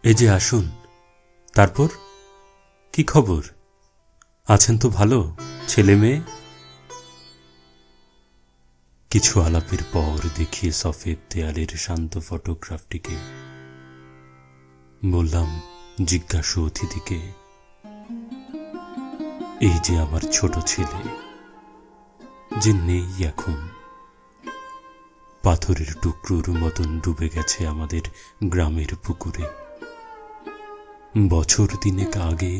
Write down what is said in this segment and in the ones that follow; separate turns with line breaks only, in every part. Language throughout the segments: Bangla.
এই যে আসুন। তারপর কি খবর? আছেন তো ভালো, ছেলে মেয়ে? কিছু আলাপের পর দেখিয়ে সফেদ দেয়ালের শান্ত ফটোগ্রাফটিকে বললাম, জিজ্ঞাসু অতিথিকে, এই যে আমার ছোট ছেলে, যে নেই এখন, পাথরের টুকরোর মতন ডুবে গেছে আমাদের গ্রামের পুকুরে। বছর তিনেক আগে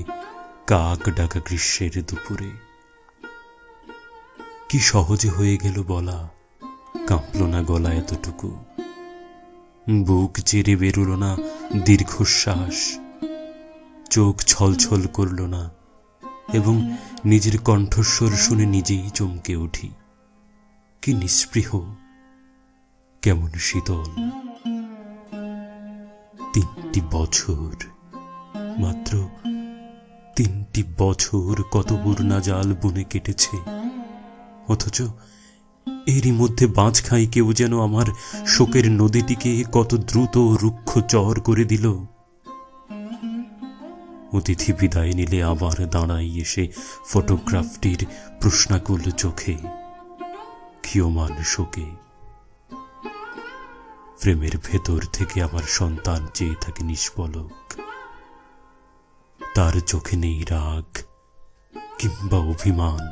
কাক ডাকা গ্রীষ্মের দুপুরে কি সহজে হয়ে গেল বলা, কাঁপল না গলা এতটুকু, বুক চেরে বেরোল না দীর্ঘশ্বাস, চোখ ছলছল করল না, এবং নিজের কণ্ঠস্বর শুনে নিজেই চমকে উঠি। কি নিস্পৃহ, কেমন শীতল। 3টি বছর, মাত্র 3টি বছর কত বর্ণা জাল বনে কেটেছে, অথচ এরই মধ্যে বাঁচ খাই কেউ যেন আমার শোকের নদীটিকে কত দ্রুত রুক্ষ চর করে দিল। অতিথি বিদায় নিলে আবার দাঁড়াই এসে ফটোগ্রাফটির প্রশ্নাকুল চোখে, ক্ষীয়মান শোকে। ফ্রেমের ভেতর থেকে আমার সন্তান চেয়ে থাকে নিষ্পলক, তার চোখে নেই রাগ কিংবা অভিমান।